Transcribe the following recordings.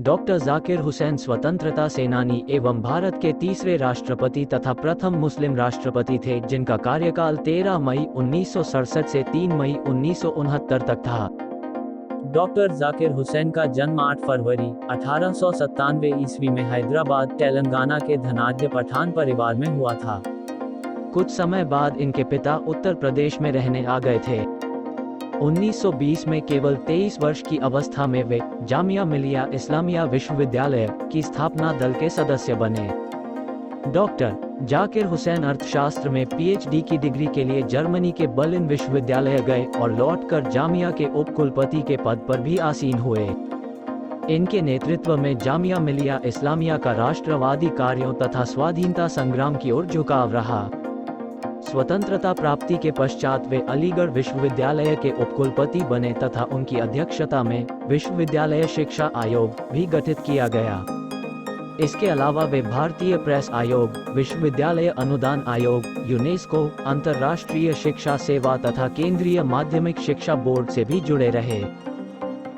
Doctor Zakir Hussain स्वतंत्रता सेनानी एवं भारत के तीसरे राष्ट्रपति तथा प्रथम मुस्लिम राष्ट्रपति थे, जिनका कार्यकाल 13 मई 1967 से 3 मई 1969 तक था। डॉक्टर जाकिर हुसैन का जन्म 8 फरवरी 1897 ईस्वी में हैदराबाद, तेलंगाना के धनाढ्य पठान परिवार में हुआ था। कुछ समय बाद इनके पिता उत्तर प्रदेश में रहने आ गए थे। 1920 में केवल 23 वर्ष की अवस्था में वे जामिया मिलिया इस्लामिया विश्वविद्यालय की स्थापना दल के सदस्य बने। डॉक्टर जाकिर हुसैन अर्थशास्त्र में पीएचडी की डिग्री के लिए जर्मनी के बर्लिन विश्वविद्यालय गए और लौटकर जामिया के उपकुलपति के पद पर भी आसीन हुए। इनके नेतृत्व में जामिया मिलिया इस्लामिया का राष्ट्रवादी कार्यों तथा स्वाधीनता संग्राम की ओर झुकाव रहा। स्वतंत्रता प्राप्ति के पश्चात वे अलीगढ़ विश्वविद्यालय के उपकुलपति बने तथा उनकी अध्यक्षता में विश्वविद्यालय शिक्षा आयोग भी गठित किया गया। इसके अलावा वे भारतीय प्रेस आयोग, विश्वविद्यालय अनुदान आयोग, यूनेस्को, अंतर्राष्ट्रीय शिक्षा सेवा तथा केंद्रीय माध्यमिक शिक्षा बोर्ड से भी जुड़े रहे।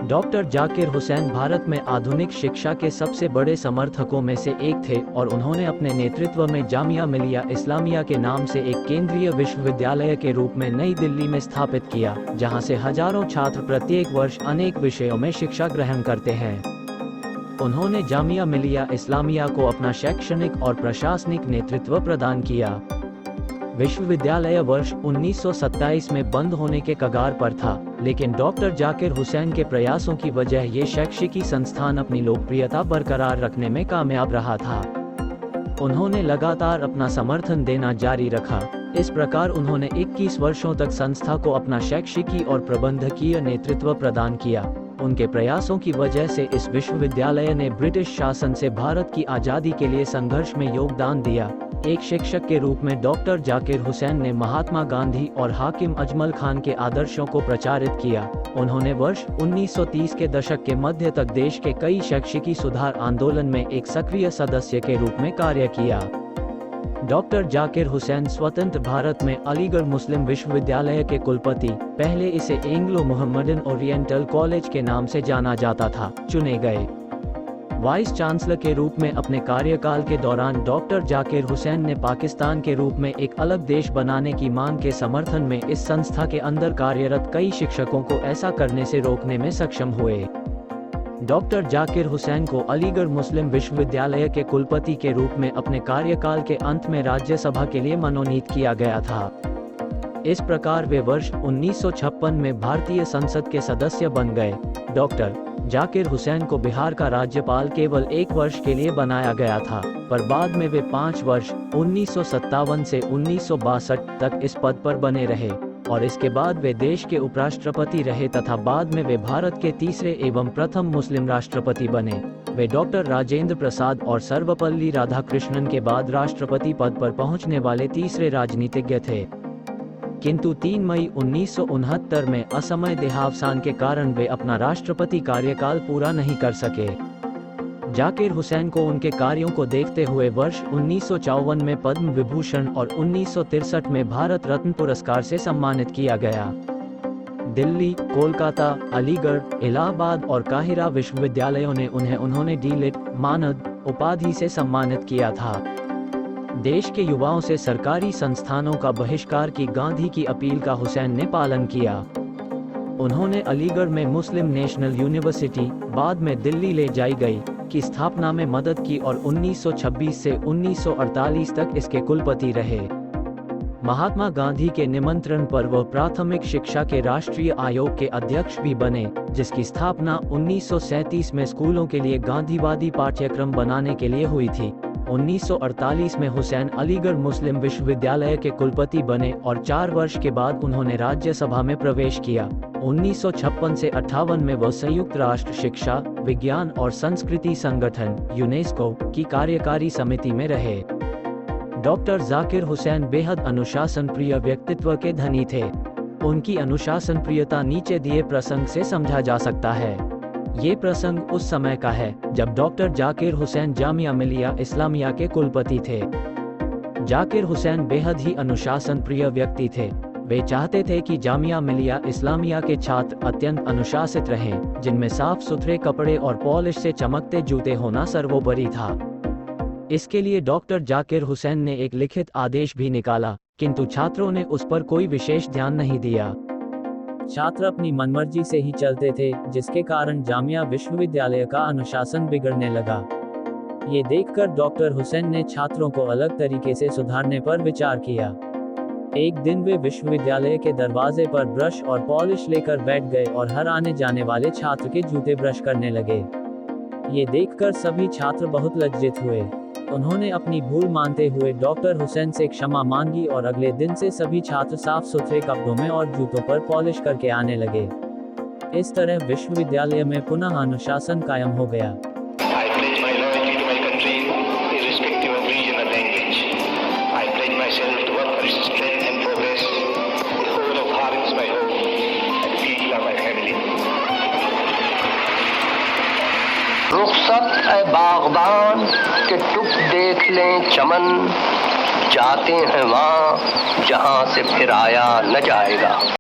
डॉक्टर जाकिर हुसैन भारत में आधुनिक शिक्षा के सबसे बड़े समर्थकों में से एक थे और उन्होंने अपने नेतृत्व में जामिया मिलिया इस्लामिया के नाम से एक केंद्रीय विश्वविद्यालय के रूप में नई दिल्ली में स्थापित किया, जहां से हजारों छात्र प्रत्येक वर्ष अनेक विषयों में शिक्षा ग्रहण करते हैं। उन्होंने जामिया मिलिया इस्लामिया को अपना शैक्षणिक और प्रशासनिक नेतृत्व प्रदान किया। विश्वविद्यालय वर्ष 1927 में बंद होने के कगार पर था, लेकिन डॉक्टर जाकिर हुसैन के प्रयासों की वजह ये शैक्षिकी संस्थान अपनी लोकप्रियता बरकरार रखने में कामयाब रहा था। उन्होंने लगातार अपना समर्थन देना जारी रखा। इस प्रकार उन्होंने 21 वर्षों तक संस्था को अपना शैक्षिकी और प्रबंधकीय नेतृत्व प्रदान किया। उनके प्रयासों की वजह से इस विश्वविद्यालय ने ब्रिटिश शासन से भारत की आज़ादी के लिए संघर्ष में योगदान दिया। एक शिक्षक के रूप में डॉक्टर जाकिर हुसैन ने महात्मा गांधी और हाकिम अजमल खान के आदर्शों को प्रचारित किया। उन्होंने वर्ष 1930 के दशक के मध्य तक देश के कई शैक्षिकी सुधार आंदोलन में एक सक्रिय सदस्य के रूप में कार्य किया। डॉक्टर जाकिर हुसैन स्वतंत्र भारत में अलीगढ़ मुस्लिम विश्वविद्यालय के कुलपति, पहले इसे एंग्लो मोहम्मडन ओरिएंटल कॉलेज के नाम से जाना जाता था, चुने गए। वाइस चांसलर के रूप में अपने कार्यकाल के दौरान डॉक्टर जाकिर हुसैन ने पाकिस्तान के रूप में एक अलग देश बनाने की मांग के समर्थन में इस संस्था के अंदर कार्यरत कई शिक्षकों को ऐसा करने से रोकने में सक्षम हुए। डॉक्टर जाकिर हुसैन को अलीगढ़ मुस्लिम विश्वविद्यालय के कुलपति के रूप में अपने कार्यकाल के अंत में राज्यसभा के लिए मनोनीत किया गया था। इस प्रकार वे वर्ष 1956 में भारतीय संसद के सदस्य बन गए। डॉक्टर जाकिर हुसैन को बिहार का राज्यपाल केवल 1 वर्ष के लिए बनाया गया था, पर बाद में वे 5 वर्ष 1957 से 1962 तक इस पद पर बने रहे और इसके बाद वे देश के उपराष्ट्रपति रहे तथा बाद में वे भारत के तीसरे एवं प्रथम मुस्लिम राष्ट्रपति बने। वे डॉक्टर राजेंद्र प्रसाद और सर्वपल्ली राधाकृष्णन के बाद राष्ट्रपति पद पर पहुंचने वाले तीसरे राजनीतिज्ञ थे। किंतु 3 मई 1969 में असमय देहावसान के कारण वे अपना राष्ट्रपति कार्यकाल पूरा नहीं कर सके। जाकिर हुसैन को उनके कार्यों को देखते हुए वर्ष 1954 में पद्म विभूषण और 1963 में भारत रत्न पुरस्कार से सम्मानित किया गया। दिल्ली, कोलकाता, अलीगढ़, इलाहाबाद और काहिरा विश्वविद्यालयों ने उन्होंने डी.लिट. मानद उपाधि से सम्मानित किया था। देश के युवाओं से सरकारी संस्थानों का बहिष्कार की गांधी की अपील का हुसैन ने पालन किया। उन्होंने अलीगढ़ में मुस्लिम नेशनल यूनिवर्सिटी, बाद में दिल्ली ले जाई गई, की स्थापना में मदद की और 1926 से 1948 तक इसके कुलपति रहे। महात्मा गांधी के निमंत्रण पर वह प्राथमिक शिक्षा के राष्ट्रीय आयोग के अध्यक्ष भी बने, जिसकी स्थापना 1937 में स्कूलों के लिए गांधीवादी पाठ्यक्रम बनाने के लिए हुई थी। 1948 में हुसैन अलीगढ़ मुस्लिम विश्वविद्यालय के कुलपति बने और 4 वर्ष के बाद उन्होंने राज्यसभा में प्रवेश किया। 1956 से 58 में वह संयुक्त राष्ट्र शिक्षा, विज्ञान और संस्कृति संगठन यूनेस्को की कार्यकारी समिति में रहे। डॉक्टर जाकिर हुसैन बेहद अनुशासन प्रिय व्यक्तित्व के धनी थे। उनकी अनुशासन प्रियता नीचे दिए प्रसंग से समझा जा सकता है। ये प्रसंग उस समय का है जब डॉक्टर जाकिर हुसैन जामिया मिलिया इस्लामिया के कुलपति थे। जाकिर हुसैन बेहद ही अनुशासन प्रिय व्यक्ति थे। वे चाहते थे कि जामिया मिलिया इस्लामिया के छात्र अत्यंत अनुशासित रहें, जिनमें साफ सुथरे कपड़े और पॉलिश से चमकते जूते होना सर्वोपरि था। इसके लिए डॉक्टर जाकिर हुसैन ने एक लिखित आदेश भी निकाला, किंतु छात्रों ने उस पर कोई विशेष ध्यान नहीं दिया। छात्र अपनी मनमर्जी से ही चलते थे, जिसके कारण जामिया विश्वविद्यालय का अनुशासन बिगड़ने लगा। ये देखकर डॉक्टर हुसैन ने छात्रों को अलग तरीके से सुधारने पर विचार किया। एक दिन वे विश्वविद्यालय के दरवाजे पर ब्रश और पॉलिश लेकर बैठ गए और हर आने जाने वाले छात्र के जूते ब्रश करने लगे। ये देखकर सभी छात्र बहुत लज्जित हुए। उन्होंने अपनी भूल मानते हुए डॉक्टर हुसैन से क्षमा मांगी और अगले दिन से सभी छात्र साफ सुथरे कपड़ों में और जूतों पर पॉलिश करके आने लगे। इस तरह विश्वविद्यालय में पुनः अनुशासन कायम हो गया। रुखसत है बागबान के टुक देख लें चमन, जाते हैं वहाँ जहाँ से फिर आया न जाएगा।